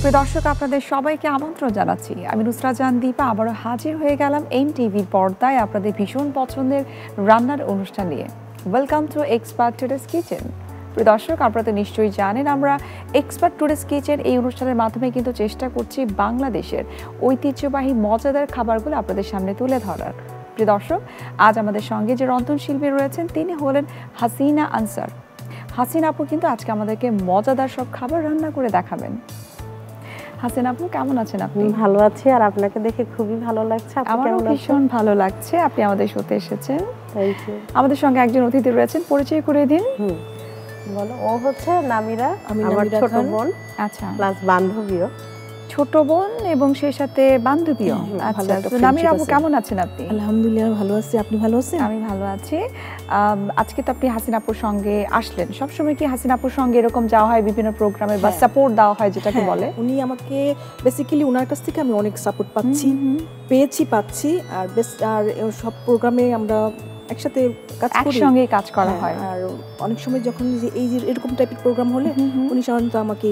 প্রিয় দর্শক, আপনাদের সবাইকে আমন্ত্রণ জানাচ্ছি। আমি নুসরাত জাহান দীপা আবারও হাজির হয়ে গেলাম এনটিভির পর্দায় আপনাদের ভীষণ পছন্দের রান্নার অনুষ্ঠান নিয়ে। Welcome to expert today's kitchen. প্রিয় দর্শক, আপনারা তো নিশ্চয়ই জানেন আমরা এক্সপার্ট টুডেস কিচেন এই অনুষ্ঠানের মাধ্যমে কিন্তু চেষ্টা করছি বাংলাদেশের ঐতিহ্যবাহী মজাদার খাবারগুলো আপনাদের সামনে তুলে ধরার। প্রিয় দর্শক, আজ আমাদের সঙ্গে যে রন্ধনশিল্পী রয়েছেন তিনি হলেন হাসিনা আনসার। হাসিনা আপু কিন্তু আজকে আমাদেরকে মজাদার সব খাবার রান্না করে দেখাবেন। হাসিনা আপু, কেমন আছেন আপনি? ভালো আছি, আর আপনাকে দেখে খুবই ভালো লাগছে। আমারও ভীষণ ভালো লাগছে আপনি আমাদের শোতে এসেছেন। Thank you. আমাদের সঙ্গে একজন অতিথি রয়েছেন, পরিচয় করে দিন। বলো। ও হচ্ছে নামিরা, আমার ছোট বোন। আচ্ছা, প্লাস বান্ধবীও। ছোট বোন এবং সেই সাথে বান্ধবীও। আচ্ছা, তো নামিরা আপু কেমন আছেন আপনি? আলহামদুলিল্লাহ ভালো আছি, আপনি ভালো আছেন? আমি ভালো আছি। আজকে তো আপনি হাসিনা আপুর সঙ্গে আসলেন। সবসময় কি হাসিনা আপুর সঙ্গে এরকম যাওয়া হয় বিভিন্ন প্রোগ্রামে বা সাপোর্ট দেওয়া হয় যেটাকে বলে? উনি আমাকে বেসিক্যালি ওনার কাছ থেকে আমি অনেক সাপোর্ট পাচ্ছি, পাচ্ছি। আর সব প্রোগ্রামে আমরা একসাথে কাজ করি, একসঙ্গে কাজ করা হয়। আর অনেক সময় যখন এই যে এরকম টাইপের প্রোগ্রাম হলে উনি সাধারণত আমাকে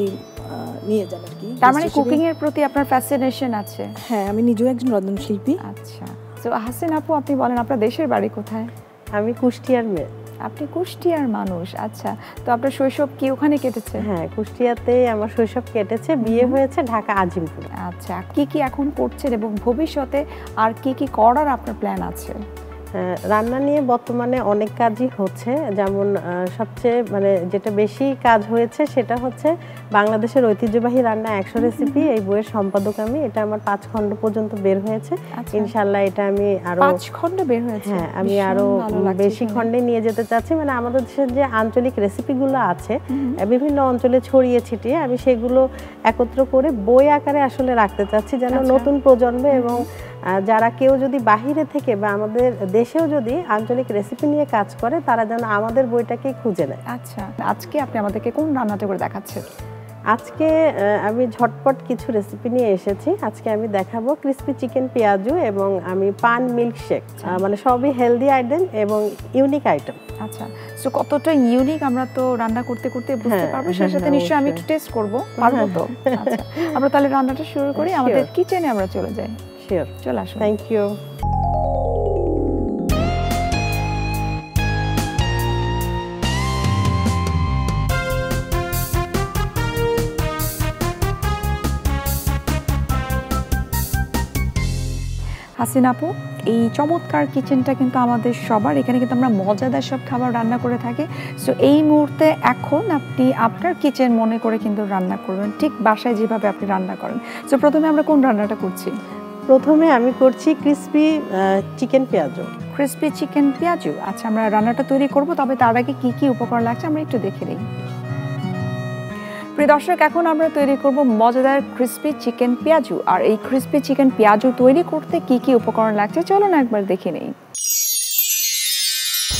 নিয়ে যান আর কি। তার মানে কুকিং এর প্রতি আপনার ফ্যাসিনেশন আছে? হ্যাঁ, আমি নিজেও একজন রন্ধনশিল্পী। আচ্ছা, তো হাসিনা আপু আপনি বলেন আপনার দেশের বাড়ি কোথায়? আমি কুষ্টিয়ার মেয়ে। আপনি কুষ্টিয়ার মানুষ? আচ্ছা, তো আপনার শৈশব কি ওখানে কেটেছে? হ্যাঁ, কুষ্টিয়াতে আমার শৈশব কেটেছে। বিয়ে হয়েছে ঢাকা আজিমপুরে। আচ্ছা, কি কি এখন করছেন এবং ভবিষ্যতে আর কি কি করার আপনার প্ল্যান আছে? রান্না নিয়ে বর্তমানে অনেক কাজই হচ্ছে, যেমন সবচেয়ে যেটা বেশি কাজ হয়েছে সেটা হচ্ছে বাংলাদেশের ঐতিহ্যবাহী রান্না 100 রেসিপি। এই বইয়ের সম্পাদক আমি। এটা আমার 5 খণ্ড পর্যন্ত বের হয়েছে। ইনশাআল্লাহ এটা আমি আরো 5 খণ্ড বের হয়েছে? হ্যাঁ, আমি আরো বেশি খণ্ডে নিয়ে যেতে চাচ্ছি। আমাদের দেশের যে আঞ্চলিক রেসিপিগুলো আছে বিভিন্ন অঞ্চলে ছড়িয়ে ছিটিয়ে, আমি সেগুলো একত্র করে বই আকারে আসলে রাখতে চাচ্ছি, যেন নতুন প্রজন্ম এবং যারা কেউ যদি বাহিরে থেকে বা আমাদের দেশেও যদি আঞ্চলিক রেসিপি নিয়ে কাজ করে তারা যেন আমাদের বইটাকেই খুঁজে নেয়। আচ্ছা, আজকে আপনি আমাদেরকে কোন রান্নাটা করে দেখাচ্ছেন? আজকে আমি ঝটপট কিছু রেসিপি নিয়ে এসেছি। আজকে আমি দেখাবো ক্রিসপি চিকেন পেঁয়াজু এবং আমি পান মিল্কশেক। সবই হেলদি আইটেম এবং ইউনিক আইটেম। আচ্ছা, সো কতটা ইউনিক আমরা তো রান্না করতে করতে বুঝতে পারবো। সেই সাথে নিশ্চয়ই আমি একটু টেস্ট করবো, পারবো তো? আচ্ছা, আমরা তাহলে রান্নাটা শুরু করি। আমাদের কিচেনে আমরা চলে যাই। শিওর, চলে আসুন। Thank you. হাসিনা আপু, এই চমৎকার কিচেনটা কিন্তু আমাদের সবার। এখানে কিন্তু আমরা মজাদার সব খাবার রান্না করে থাকি। সো এই মুহূর্তে এখন আপনি আপনার কিচেন মনে করে কিন্তু রান্না করবেন, ঠিক বাসায় যেভাবে আপনি রান্না করেন। সো প্রথমে আমরা কোন রান্নাটা করছি? প্রথমে আমি করছি ক্রিসপি চিকেন পেঁয়াজু। ক্রিসপি চিকেন পেঁয়াজু। আচ্ছা, আমরা রান্নাটা তৈরি করব, তবে তার আগে কি কি উপকরণ লাগছে আমরা একটু দেখে নিই। প্রিয় দর্শক, এখন আমরা তৈরি করব মজাদার ক্রিসপি চিকেন পেঁয়াজু। আর এই ক্রিসপি চিকেন পেঁয়াজু তৈরি করতে কি কি উপকরণ লাগছে চলুন একবার দেখে নেই।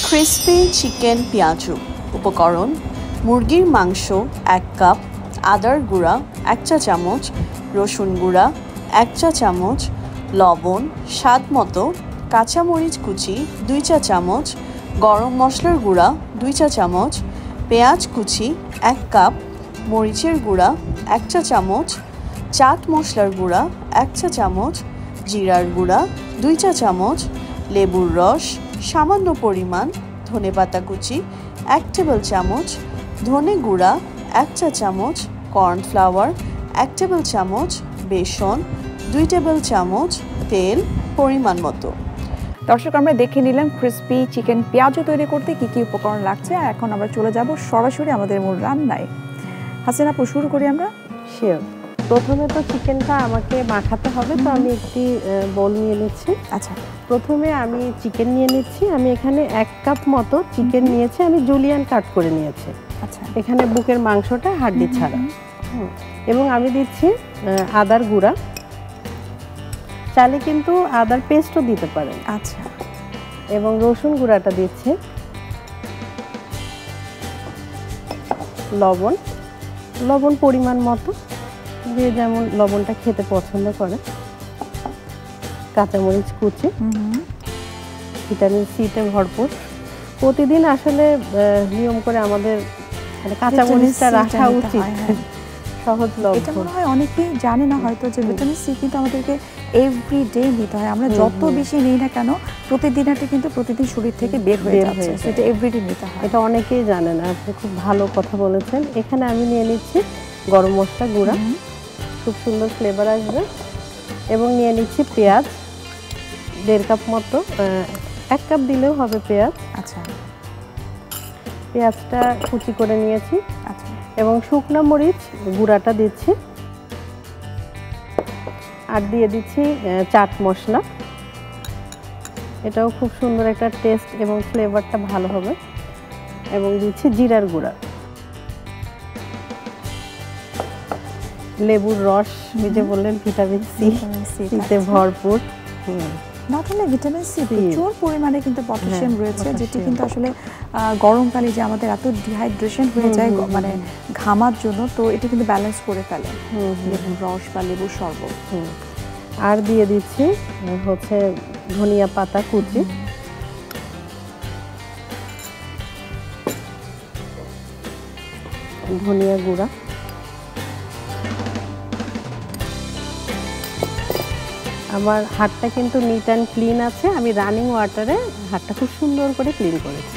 ক্রিসপি চিকেন পেঁয়াজু উপকরণ: মুরগির মাংস 1 কাপ, আদার গুঁড়া 1 চা চামচ, রসুন গুঁড়া 1 চা চামচ, লবণ স্বাদ মতো, কাঁচামরিচ কুচি 2 চা চামচ, গরম মশলার গুঁড়া 2 চা চামচ, পেঁয়াজ কুচি 1 কাপ, মরিচের গুঁড়া 1 চা চামচ, চাট মশলার গুঁড়া 1 চা চামচ, জিরার গুঁড়া 2 চা চামচ, লেবুর রস সামান্য পরিমাণ, ধনেপাতা কুচি 1 টেবিল চামচ, ধনে গুঁড়া 1 চা চামচ, কর্নফ্লাওয়ার 1 টেবিল চামচ, বেসন 2 টেবিল চামচ, তেল পরিমাণ মতো। দর্শক, আমরা দেখে নিলাম ক্রিসপি চিকেন পেঁয়াজু তৈরি করতে কি কি উপকরণ লাগছে। এখন আমরা চলে যাব সরাসরি আমাদের মূল রান্নায়। হাসিনা আপু, শুরু করি আমরা? শিওর। প্রথমে তো চিকেনটা আমাকে মাখাতে হবে, তো আমি একটি বোল নিয়ে নিচ্ছি। আচ্ছা, প্রথমে আমি চিকেন নিয়ে নিচ্ছি। আমি এখানে 1 কাপ মতো চিকেন নিয়েছি, আমি জুলিয়ান কাট করে নিয়েছি। আচ্ছা, এখানে বুকের মাংসটা হাড্ডি ছাড়া। এবং আমি দিচ্ছি আদার গুঁড়া, চাইলে কিন্তু আদার পেস্টও দিতে পারেন। আচ্ছা, এবং রসুন গুঁড়াটা দিচ্ছি, লবণ পরিমাণ মতো, যে যেমন লবণটা খেতে পছন্দ করে, কাঁচামরিচ কুচি, ভিটামিন সিতে ভরপুর। প্রতিদিন আসলে নিয়ম করে আমাদের কাঁচামরিচটা রাখা উচিত, সহজলভ্য। এটা মনে হয় অনেকেই জানে না হয়তো যে ভিটামিন সি কিন্তু আমাদেরকে এভরিডে নিতে হয়। আমরা যত বেশি নেই না কেন প্রতিদিন এটা কিন্তু প্রতিদিন শরীর থেকে বের হয়ে যাচ্ছে, সেটা এভরিডে নিতে হয়। এটা অনেকেই জানে না, আপনি খুব ভালো কথা বলেছেন। এখানে আমি নিয়ে নিচ্ছি গরম মশলা গুঁড়া, খুব সুন্দর ফ্লেভার আসবে। এবং নিয়ে নিচ্ছি পেঁয়াজ 1.5 কাপ মতো, 1 কাপ দিলেও হবে পেঁয়াজ। আচ্ছা, পেঁয়াজটা কুচি করে নিয়েছি। আচ্ছা, এবং শুকনো মরিচ গুঁড়াটা দিচ্ছি, আর দিয়ে দিচ্ছি চাট মশলা। এটাও খুব সুন্দর একটা টেস্ট এবং ফ্লেভারটা ভালো হবে। এবং দিচ্ছি জিরার গুঁড়া, লেবুর রস, যে বললেন ভিটামিন সিতে ভরপুর। নট অনলি ভিটামিন সি, প্রচুর পরিমাণে কিন্তু পটাশিয়াম রয়েছে, যেটি কিন্তু আসলে গরমকালে যে আমাদের এত ডিহাইড্রেশন হয়ে যায় মানে ঘামার জন্য, তো এটা কিন্তু ব্যালেন্স করে ফেলে লেবুর রস বা লেবুর শরবত। আর দিয়ে দিচ্ছি হচ্ছে ধনিয়া পাতা কুচি, ধনিয়া গুঁড়া। আমার হাতটা কিন্তু নিট অ্যান্ড ক্লিন আছে, আমি রানিং ওয়াটারে হাতটা খুব সুন্দর করে ক্লিন করেছি।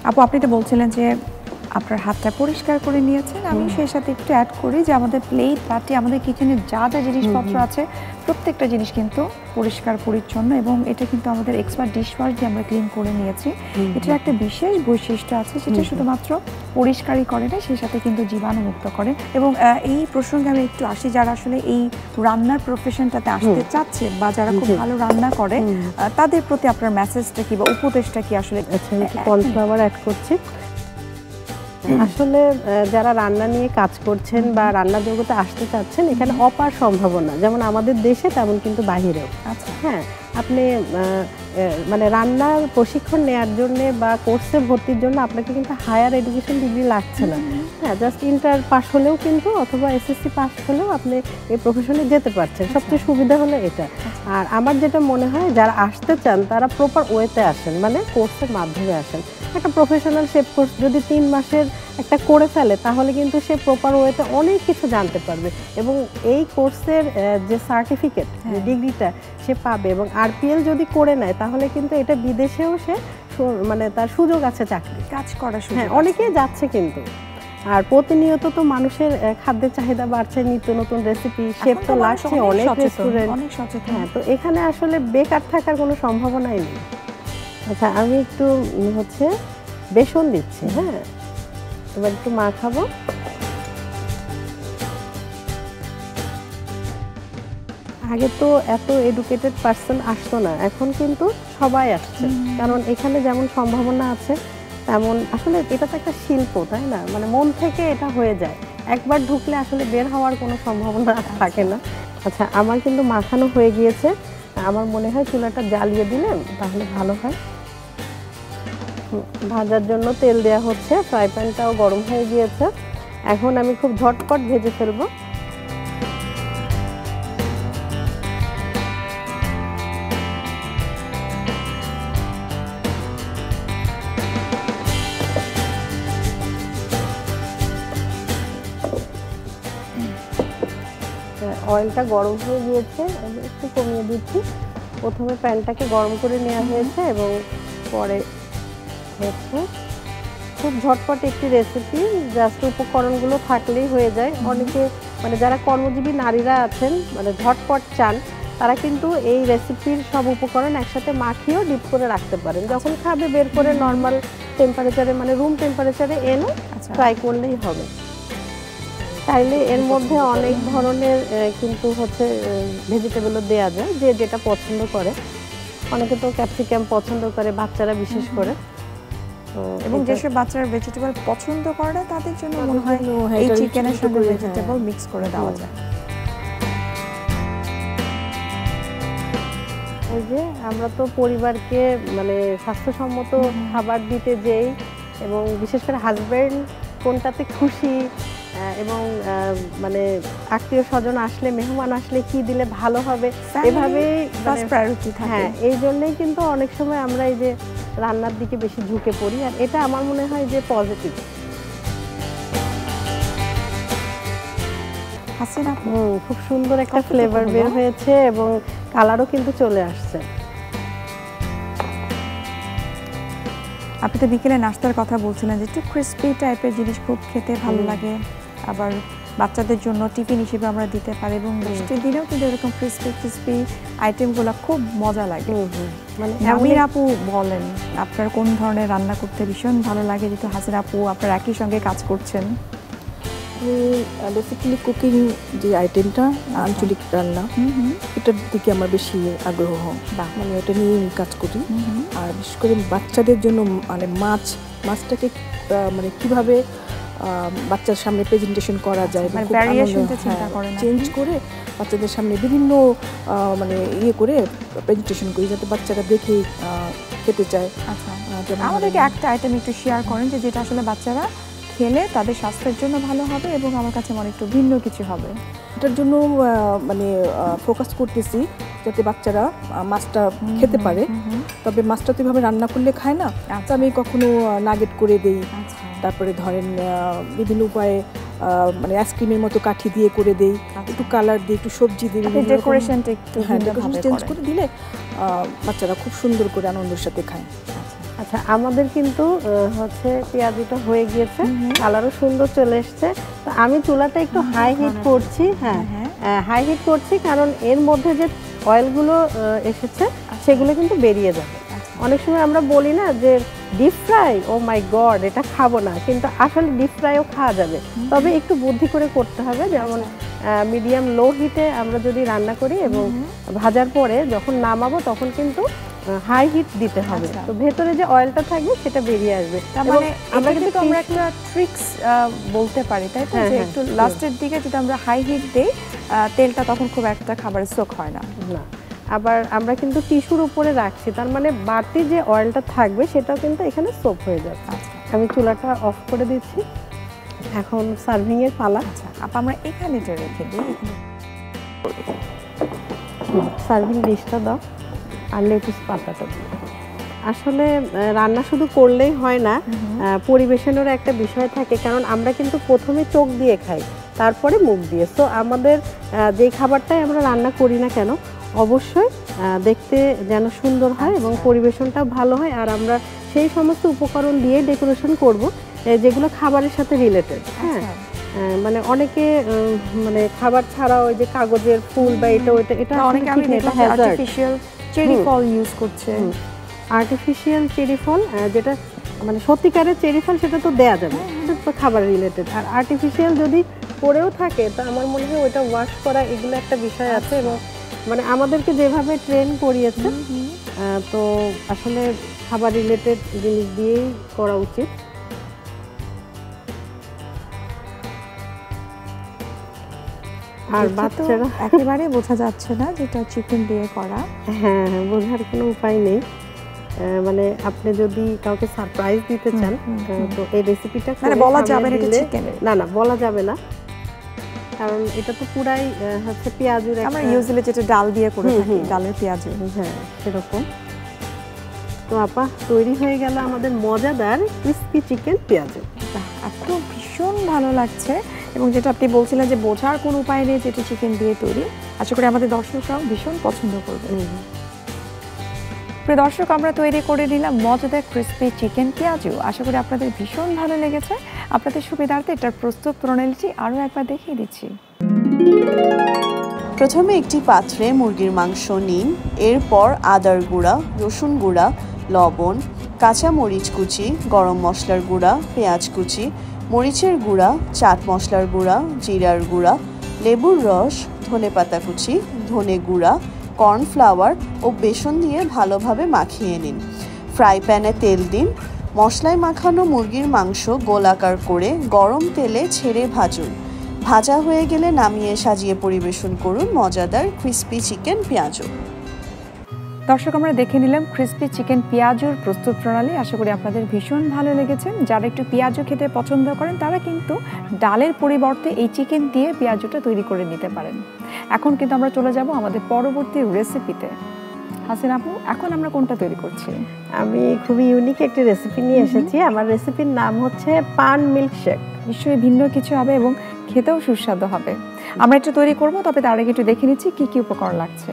আপু, আপনি তো বলছিলেন যে আপনার হাতটা পরিষ্কার করে নিয়েছেন। আমি সেই সাথে একটু অ্যাড করি যে আমাদের প্লেট, বাটি, আমাদের কিচেনের যা যা জিনিসপত্র আছে প্রত্যেকটা জিনিস কিন্তু পরিষ্কার পরিচ্ছন্ন, এবং এটা কিন্তু আমাদের এক্সপার্ট ডিশওয়াশ দিয়ে আমরা ক্লিন করে নিয়েছি। এটার একটা বিশেষ বৈশিষ্ট্য আছে, যেটা শুধুমাত্র পরিষ্কারই করে না, সেই সাথে কিন্তু জীবাণুমুক্ত করে। এবং এই প্রসঙ্গে আমি একটু আসি, যারা আসলে এই রান্নার প্রফেশনটাতে আসতে চাচ্ছে বা যারা খুব ভালো রান্না করে, তাদের প্রতি আপনার মেসেজটা কি বা উপদেশটা কি আসলে? আচ্ছা, কর্নফ্লাওয়ার অ্যাড করছি। আসলে যারা রান্না নিয়ে কাজ করছেন বা রান্নার জগতে আসতে চাচ্ছেন, এখানে অপার সম্ভাবনা, যেমন আমাদের দেশে তেমন কিন্তু বাহিরেও। আচ্ছা, হ্যাঁ, আপনি মানে রান্নার প্রশিক্ষণ নেওয়ার জন্য বা কোর্সে ভর্তির জন্য আপনাকে কিন্তু হায়ার এডুকেশন ডিগ্রি লাগছে না। হ্যাঁ, জাস্ট ইন্টার পাস হলেও কিন্তু অথবা এসএসসি পাস হলেও আপনি এই প্রফেশনে যেতে পারছেন। সবচেয়ে সুবিধা হলো এটা। আর আমার যেটা মনে হয়, যারা আসতে চান তারা প্রপার ওয়েতে আসেন, মানে কোর্সের মাধ্যমে আসেন। একটা প্রফেশনাল শেফ কোর্স যদি 3 মাসের একটা করে ফেলে, তাহলে কিন্তু সে প্রপার ওয়েতে অনেক কিছু জানতে পারবে, এবং এই কোর্সের যে সার্টিফিকেট, ডিগ্রিটা সে পাবে। এবং আরপিএল যদি করে নেয়, তাহলে কিন্তু এটা বিদেশেও সে মানে তার সুযোগ আছে, চাকরি কাজ করার সুযোগ। হ্যাঁ, অনেকেই যাচ্ছে কিন্তু। আর প্রতিনিয়ত তো মানুষের খাদ্যের চাহিদা বাড়ছে, নিত্য নতুন রেসিপি, শেফ তো লাগছে, অনেক রেস্টুরেন্ট। হ্যাঁ, তো এখানে আসলে বেকার থাকার কোনো সম্ভাবনাই নেই। আচ্ছা, আমি একটু হচ্ছে বেসন দিচ্ছি। হ্যাঁ, এবার একটু মাখাবো। আগে তো এত এডুকেটেড পার্সন আসতো না, এখন কিন্তু সবাই আসছে। কারণ এখানে যেমন সম্ভাবনা আছে, তেমন আসলে এটা তো একটা শিল্প, তাই না? মানে মন থেকে এটা হয়ে যায়, একবার ঢুকলে আসলে বের হওয়ার কোনো সম্ভাবনা থাকে না। আচ্ছা, আমার কিন্তু মাখানো হয়ে গিয়েছে। আমার মনে হয় চুলাটা জ্বালিয়ে দিলেন তাহলে ভালো হয়। ভাজার জন্য তেল দেওয়া হচ্ছে, ফ্রাই প্যানটাও গরম হয়ে গিয়েছে। এখন আমি খুব ঝটপট ভেজে ফেলবো। অয়েলটা গরম হয়ে গিয়েছে, আমি একটু কমিয়ে দিচ্ছি। প্রথমে প্যানটাকে গরম করে নেওয়া হয়েছে এবং পরে হচ্ছে খুব ঝটপট একটি রেসিপি, জাস্ট উপকরণগুলো থাকলেই হয়ে যায়। অনেকে মানে যারা কর্মজীবী নারীরা আছেন, মানে ঝটপট চান, তারা কিন্তু এই রেসিপির সব উপকরণ একসাথে মাখিয়েও ডিপ করে রাখতে পারেন। যখন খাবে বের করে নর্মাল টেম্পারেচারে, মানে রুম টেম্পারেচারে এনে ফ্রাই করলেই হবে। চাইলে এর মধ্যে অনেক ধরনের কিন্তু হচ্ছে ভেজিটেবলও দেওয়া যায়, যে যেটা পছন্দ করে। অনেকে তো ক্যাপসিকাম পছন্দ করে, বাচ্চারা বিশেষ করে। এবং যেসব বাচ্চারা ভেজিটেবল পছন্দ করে না, তাদের জন্য মনে হয় এই চিকেনের সঙ্গে ভেজিটেবল মিক্স করে দেওয়া যায়। ওই যে আমরা তো পরিবারকে মানে স্বাস্থ্যসম্মত খাবার দিতে যেই, এবং বিশেষ করে হাজব্যান্ড কোনটাতে খুশি, এবং মানে আত্মীয় স্বজন আসলে, মেহমান আসলে কি দিলে ভালো হবে, এভাবে হ্যাঁ, এই জন্যই কিন্তু অনেক সময় আমরা এই যে রান্নার দিকে বেশি ঝুঁকে পড়ি। আর এটা আমার মনে হয় যে পজিটিভ। হাসিনা আপু খুব সুন্দর একটা ফ্লেভার বের হয়েছে এবং কালারও কিন্তু চলে আসছে। আপনি তো বিকেলে নাস্তার কথা বলছিলেন যে একটু ক্রিস্পি টাইপের জিনিস খুব খেতে ভালো লাগে, আবার বাচ্চাদের জন্য টিফিন হিসেবে আমরা দিতে পারি এবং বৃষ্টির দিনেও কিন্তু এরকম ক্রিস্পি আইটেমগুলো খুব মজা লাগে। মানে আমির আপু বলেন আপনার কোন ধরনের রান্না করতে ভীষণ ভালো লাগে, যেহেতু হাসিনা আপু আপনার একই সঙ্গে কাজ করছেন? বেসিক্যালি কুকিং যে আইটেমটা আঞ্চলিক রান্না এটার দিকে আমার বেশি আগ্রহ, মানে এটা নিয়ে আমি কাজ করি। আর বিশেষ করে বাচ্চাদের জন্য মানে মাছটাকে মানে কিভাবে বাচ্চার সামনে প্রেজেন্টেশন করা যায়, চেঞ্জ করে বাচ্চাদের সামনে বিভিন্ন মানে ইয়ে করে প্রেজেন্টেশন করি যাতে বাচ্চারা দেখে খেতে চায়। আচ্ছা, আমাদেরকে একটা আইটেম একটু শেয়ার করেন যে যেটা আসলে বাচ্চারা খেলে তাদের স্বাস্থ্যের জন্য ভালো হবে এবং আমার কাছে মনে একটু ভিন্ন কিছু হবে। এটার জন্য মানে ফোকাস করতেছি যাতে বাচ্চারা মাছটা খেতে পারে। তবে মাছটা তো এভাবে রান্না করলে খায় না, তো আমি কখনো নাগেট করে দেই, তারপরে ধরেন বিভিন্ন উপায়ে মানে আইসক্রিমের মতো কাঠি দিয়ে করে দেই, একটু কালার দিয়ে একটু সবজি দিয়ে ডেকোরেশনটা একটু চেঞ্জ করে দিলে বাচ্চারা খুব সুন্দর করে আনন্দের সাথে খায়। আচ্ছা, আমাদের কিন্তু হচ্ছে পেঁয়াজিটা হয়ে গিয়েছে, কালারও সুন্দর চলে এসছে। তো আমি চুলাটা একটু হাই হিট করছি। হ্যাঁ, হাই হিট করছি কারণ এর মধ্যে যে অয়েলগুলো এসেছে সেগুলো কিন্তু বেরিয়ে যাবে। অনেক সময় আমরা বলি না যে ডিপ ফ্রাই, ও মাই গড এটা খাবো না, কিন্তু আসলে ডিপ ফ্রাইও খাওয়া যাবে, তবে একটু বুদ্ধি করে করতে হবে। যেমন মিডিয়াম লো হিটে আমরা যদি রান্না করি এবং ভাজার পরে যখন নামাবো তখন কিন্তু হাই হিট দিতে হবে, তো ভেতরে যে অয়েলটা থাকবে সেটা বেরিয়ে আসবে। মানে আমরা কিন্তু একটা ট্রিক্স বলতে পারি, তাই তো, যে একটু লাস্টের দিকে যদি আমরা হাই হিট দেই তেলটা তখন খুব একটা খাবারে সোক হয় না। আবার আমরা কিন্তু টিস্যুর উপরে রাখছি, তার মানে বাড়তি যে অয়েলটা থাকবে সেটাও কিন্তু এখানে সোক হয়ে যাবে। আমি চুলাটা অফ করে দিচ্ছি, এখন সার্ভিং এর পালা। আচ্ছা আপা, আমরা এখানে এটা রেখে দিই, সার্ভিং ডিশটা দাও আর লেটুস পাতাটা দিই। আসলে রান্না শুধু করলেই হয় না, পরিবেশনেরও একটা বিষয় থাকে, কারণ আমরা কিন্তু প্রথমে চোখ দিয়ে খাই, তারপরে মুখ দিয়ে। সো আমাদের যে খাবারটাই আমরা রান্না করি না কেন অবশ্যই দেখতে যেন সুন্দর হয় এবং পরিবেশনটাও ভালো হয়, আর আমরা সেই সমস্ত উপকরণ দিয়ে ডেকোরেশন করব যেগুলো খাবারের সাথে রিলেটেড। হ্যাঁ, মানে অনেকে মানে খাবার ছাড়া ওই যে কাগজের ফুল বা এটা ওইটা, এটা অনেকে আমি দেখলাম আর্টিফিশিয়াল চেরি ফল ইউজ করছে। আর্টিফিশিয়াল চেরি ফল যেটা মানে সত্যিকারের চেরি ফল সেটা তো দেয়া যাবে, সেটা তো খাবার রিলেটেড। আর আর্টিফিশিয়াল যদি পরেও থাকে তা আমার মনে হয় ওইটা ওয়াশ করা, এগুলো একটা বিষয় আছে এবং মানে আমাদেরকে যেভাবে ট্রেন করিয়েছে, তো আসলে খাবার রিলেটেড জিনিস দিয়েই করা উচিত। আর বাচ্চারা একেবারে বোঝা যাচ্ছে না যেটা চিকেন দিয়ে করা। হ্যাঁ, বোঝার কোনো উপায় নেই। মানে আপনি যদি কাউকে সারপ্রাইজ দিতে চান তো এই রেসিপিটা মানে বলা যাবে না এটা চিকেন, না বলা যাবে না, কারণ এটা তো পুরাই হচ্ছে পেঁয়াজুর। আমরা ইউজুয়ালি যেটা ডাল দিয়ে করে থাকি, ডালের পেঁয়াজু, হ্যাঁ সেরকম। তো আপা তৈরি হয়ে গেল আমাদের মজাদার ক্রিস্পি চিকেন পেঁয়াজু। এত ভীষণ ভালো লাগছে, এবং যেটা আপনি বলছিলেন যে বোঝার কোনো উপায় নেই যেটা চিকেন দিয়ে তৈরি, আশা করি আমাদের দর্শকরাও ভীষণ পছন্দ করবে। প্রিয় দর্শক, আমরা তৈরি করে নিলাম মজাদার ক্রিস্পি চিকেন পেঁয়াজু। আশা করি আপনাদের ভীষণ ভালো লেগেছে। আপনাদের সুবিধার্থে এটার প্রস্তুত প্রণালীটি আরও একবার দেখিয়ে দিচ্ছি। প্রথমে একটি পাত্রে মুরগির মাংস নিন, এরপর আদার গুঁড়া, রসুন গুঁড়া, লবণ, কাঁচা মরিচ কুচি, গরম মশলার গুঁড়া, পেঁয়াজ কুচি, মরিচের গুঁড়া, চাট মশলার গুঁড়া, জিরার গুঁড়া, লেবুর রস, ধনেপাতা কুচি, ধনে গুঁড়া, কর্নফ্লাওয়ার ও বেসন দিয়ে ভালোভাবে মাখিয়ে নিন। ফ্রাই প্যানে তেল দিন, মশলায় মাখানো মুরগির মাংস গোলাকার করে গরম তেলে ছেড়ে ভাজুন। ভাজা হয়ে গেলে নামিয়ে সাজিয়ে পরিবেশন করুন মজাদার ক্রিস্পি চিকেন পেঁয়াজু। দর্শক, আমরা দেখে নিলাম ক্রিস্পি চিকেন পেঁয়াজুর প্রস্তুত প্রণালী। আশা করি আপনাদের ভীষণ ভালো লেগেছে। যারা একটু পেঁয়াজু খেতে পছন্দ করেন তারা কিন্তু ডালের পরিবর্তে এই চিকেন দিয়ে পেঁয়াজুটা তৈরি করে নিতে পারেন। এখন কিন্তু আমরা চলে যাব আমাদের পরবর্তী রেসিপিতে। হাসিনা আপু, এখন আমরা কোনটা তৈরি করছি? আমি খুবই ইউনিক একটি রেসিপি নিয়ে এসেছি। আমার রেসিপির নাম হচ্ছে পান মিল্কশেক। নিশ্চয়ই ভিন্ন কিছু হবে এবং খেতেও সুস্বাদু হবে। আমরা একটু তৈরি করব, তবে তার আগে একটু দেখে নিচ্ছি কি কি উপকরণ লাগছে।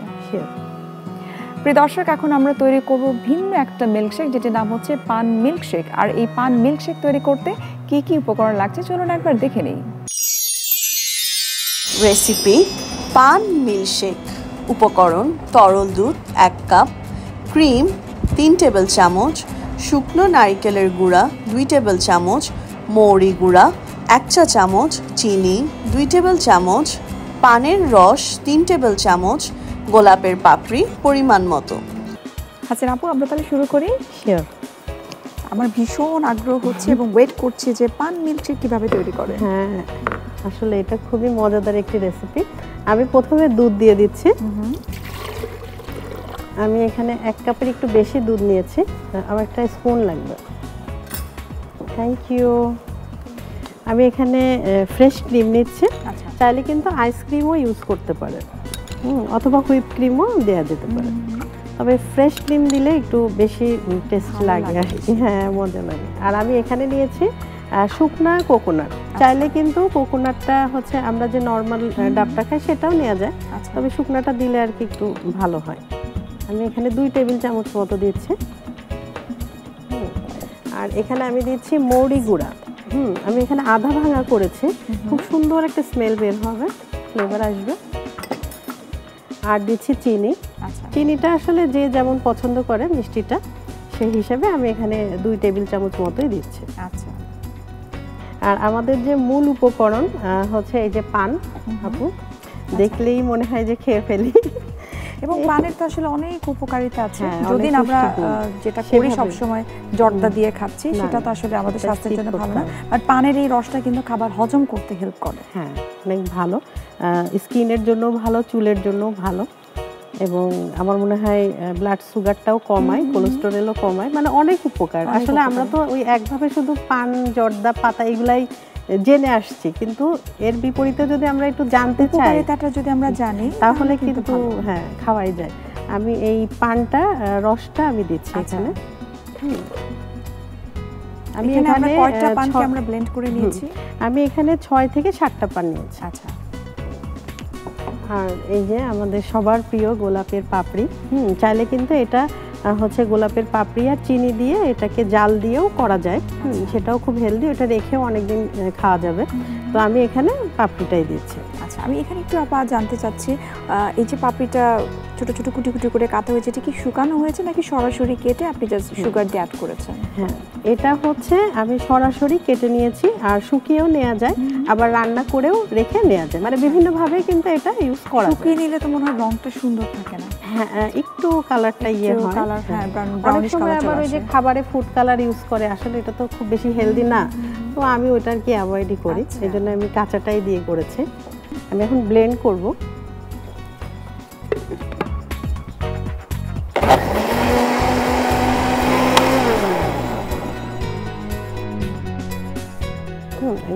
প্রিয় দর্শক, এখন আমরা তৈরি করব ভিন্ন একটা মিল্কশেক, যেটির নাম হচ্ছে পান মিল্কশেক। আর এই পান মিল্কশেক তৈরি করতে কি কি উপকরণ লাগছে চলুন একবার দেখে নিই। রেসিপি পান মিল্কশেক। উপকরণ: তরল দুধ 1 কাপ, ক্রিম 3 টেবিল চামচ, শুকনো নারকেলের গুঁড়া 2 টেবিল চামচ, মৌরি গুঁড়া 1 চা চামচ, চিনি 2 টেবিল চামচ, পানের রস 3 টেবিল চামচ, গোলাপের পাপড়ি পরিমাণ মতো। হাসিনা আপু, আমরা তাহলে শুরু করি। শিওর। আমার ভীষণ আগ্রহ হচ্ছে এবং ওয়েট করছি যে পান মিল্কশেক কিভাবে তৈরি করে। হ্যাঁ, আসলে এটা খুবই মজাদার একটি রেসিপি। আমি প্রথমে দুধ দিয়ে দিচ্ছি। আমি এখানে 1 কাপের একটু বেশি দুধ নিয়েছি, আমার একটা স্পুন লাগবে। Thank you. আমি এখানে ফ্রেশ ক্রিম নিচ্ছি। চাইলে কিন্তু আইসক্রিমও ইউজ করতে পারে, অথবা হুইপ ক্রিমও দেওয়া যেতে পারে, তবে ফ্রেশ ক্রিম দিলে একটু বেশি টেস্ট লাগে আর কি। হ্যাঁ, মজা লাগে। আর আমি এখানে নিয়েছি শুকনা কোকোনাট। চাইলে কিন্তু কোকোনাটটা হচ্ছে আমরা যে নর্মাল ডাবটা খাই সেটাও নেওয়া যায়, তবে শুকনাটা দিলে আর কি একটু ভালো হয়। আমি এখানে 2 টেবিল চামচ মতো দিচ্ছি। আর এখানে আমি দিচ্ছি মৌরি গুঁড়া। আমি এখানে আধা ভাঙা করেছি, খুব সুন্দর একটা স্মেল বের হবে, ফ্লেভার আসবে। আর দিচ্ছি চিনি। চিনিটা আসলে যে যেমন পছন্দ করে মিষ্টিটা, সেই হিসাবে আমি এখানে 2 টেবিল চামচ মতোই দিচ্ছি। আচ্ছা। আর আমাদের যে মূল উপকরণ হচ্ছে এই যে পান। আপু, দেখলেই মনে হয় যে খেয়ে ফেলি। এবং পানের তো আসলে অনেক উপকারিতা আছে। যদি আমরা যেটা করি সবসময় জর্দা দিয়ে খাচ্ছি, সেটা তো আসলে আমাদের স্বাস্থ্যের জন্য ভালো না। আর পানের এই রসটা কিন্তু খাবার হজম করতে হেল্প করে। হ্যাঁ, অনেক ভালো। স্কিনের জন্য ভালো, চুলের জন্য ভালো, এবং আমার মনে হয় ব্লাড সুগারটাও কমায়, কোলেস্টেরলও কমায়, মানে অনেক উপকার। আসলে আমরা তো ওই একভাবে শুধু পান, জর্দা, পাতা এগুলাই জেনে আসছি, কিন্তু এর বিপরীতে যদি আমরা একটু জানতে চাই, যদি আমরা জানি, তাহলে কিন্তু হ্যাঁ খাওয়াই যায়। আমি এই পানটা রসটা আমি দিচ্ছি এখানে। আমি এখানে কয়টা পানকে আমরা ব্লেন্ড করে নিয়েছি? আমি এখানে 6 থেকে 7টা পান নিয়েছি। আচ্ছা। আর এই যে আমাদের সবার প্রিয় গোলাপের পাপড়ি। চাইলে কিন্তু এটা হচ্ছে গোলাপের পাপড়ি আর চিনি দিয়ে এটাকে জাল দিয়েও করা যায়, সেটাও খুব হেলদি, ওটা রেখেও অনেকদিন খাওয়া যাবে। তো আমি এখানে পাপড়িটাই দিচ্ছি। আচ্ছা, আমি এখানে একটু আবার জানতে চাচ্ছি, এই যে পাপড়িটা ছোট ছোট কুটি কুটি করে কাটা হয়েছে, এটা কি শুকানো হয়েছে নাকি সরাসরি কেটে আপনি জাস্ট সুগার দিয়ে অ্যাড করেছেন? হ্যাঁ, এটা হচ্ছে আমি সরাসরি কেটে নিয়েছি, আর শুকিয়েও নেওয়া যায়, আবার রান্না করেও রেখে নেওয়া যায়, মানে বিভিন্নভাবে কিন্তু এটা ইউজ করা যায়। শুকিয়ে নিলে তো মনে হয় রংটা সুন্দর থাকে না? হ্যাঁ, একটু কালারটা ইয়ে হয়। অনেক সময় আবার ওই যে খাবারে ফুড কালার ইউজ করে, আসলে এটা তো খুব বেশি হেলদি না, তো আমি ওটা আর কি অ্যাভয়েডই করি, এই জন্য আমি কাঁচাটাই দিয়ে করেছি। আমি এখন ব্লেন্ড করব।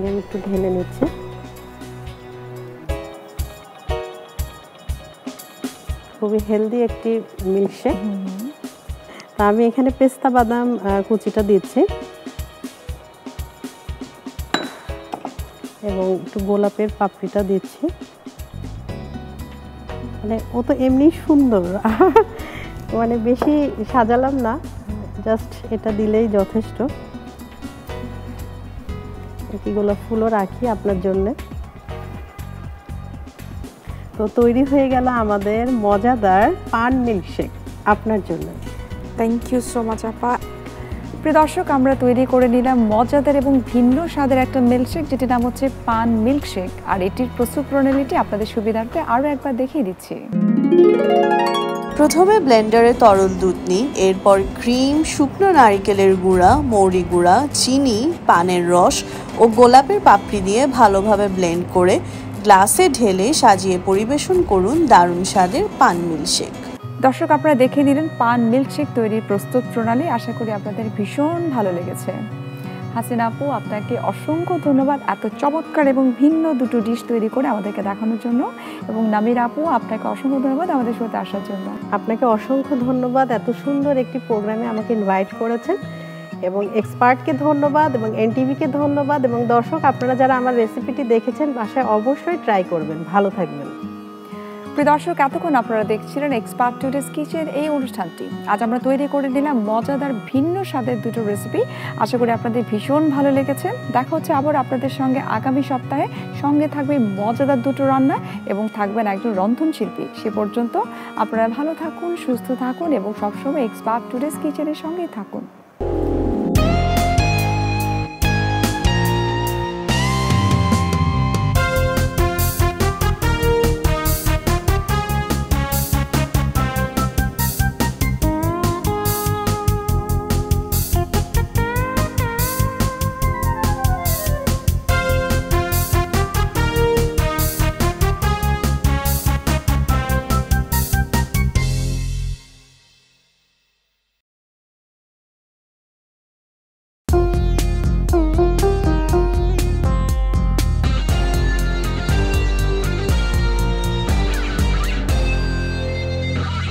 আমি একটু ঢেলে নিচ্ছি। খুবই হেলদি একটি মিল্কশেক। তা আমি এখানে পেস্তা বাদাম কুচিটা দিচ্ছি, এবং একটু গোলাপের পাপড়িটা দিচ্ছি। মানে ও তো এমনি সুন্দর, মানে বেশি সাজালাম না, জাস্ট এটা দিলেই যথেষ্ট। একটি গোলাপ ফুলও রাখি আপনার জন্য। তো তৈরি হয়ে গেল আমাদের মজাদার পান মিল্কশেক আপনার জন্য। থ্যাংক ইউ সো মাচ আপা। প্রিয় দর্শক, আমরা তৈরি করে নিলাম মজাদার এবং ভিন্ন স্বাদের একটা মিল্কশেক, যেটির নাম হচ্ছে পান মিল্কশেক। আর এটির প্রস্তুত প্রণালীটি আপনাদের সুবিধার্থে আরও একবার দেখিয়ে দিচ্ছি। প্রথমে ব্লেন্ডারে তরল দুধ নিই, এরপর ক্রিম, শুকনো নারকেলের গুঁড়া, মৌরি গুঁড়া, চিনি, পানের রস ও গোলাপের পাপড়ি দিয়ে ভালোভাবে ব্লেন্ড করে গ্লাসে ঢেলে সাজিয়ে পরিবেশন করুন দারুণ স্বাদের পান মিল্কশেক। দর্শক, আপনারা দেখে নিলেন পান মিল্কশেক তৈরির প্রস্তুত প্রণালী। আশা করি আপনাদের ভীষণ ভালো লেগেছে। হাসিনা আপু, আপনাকে অসংখ্য ধন্যবাদ এত চমৎকার এবং ভিন্ন দুটো ডিশ তৈরি করে আমাদেরকে দেখানোর জন্য, এবং নামির আপু, আপনাকে অসংখ্য ধন্যবাদ আমাদের সাথে আসার জন্য। আপনাকে অসংখ্য ধন্যবাদ, এত সুন্দর একটি প্রোগ্রামে আমাকে ইনভাইট করেছেন, এবং এক্সপার্টকে ধন্যবাদ এবং এনটিভিকে ধন্যবাদ, এবং দর্শক আপনারা যারা আমার রেসিপিটি দেখেছেন বাসায় অবশ্যই ট্রাই করবেন। ভালো থাকবেন। প্রিয় দর্শক, এতক্ষণ আপনারা দেখছিলেন এক্সপার্ট টুডেস কিচেন এই অনুষ্ঠানটি। আজ আমরা তৈরি করে নিলাম মজাদার ভিন্ন স্বাদের দুটো রেসিপি। আশা করি আপনাদের ভীষণ ভালো লেগেছে। দেখা হচ্ছে আবার আপনাদের সঙ্গে আগামী সপ্তাহে। সঙ্গে থাকবে মজাদার দুটো রান্না এবং থাকবেন একজন রন্ধনশিল্পী। সে পর্যন্ত আপনারা ভালো থাকুন, সুস্থ থাকুন এবং সবসময় এক্সপার্ট টুডেস কিচেনের সঙ্গেই থাকুন।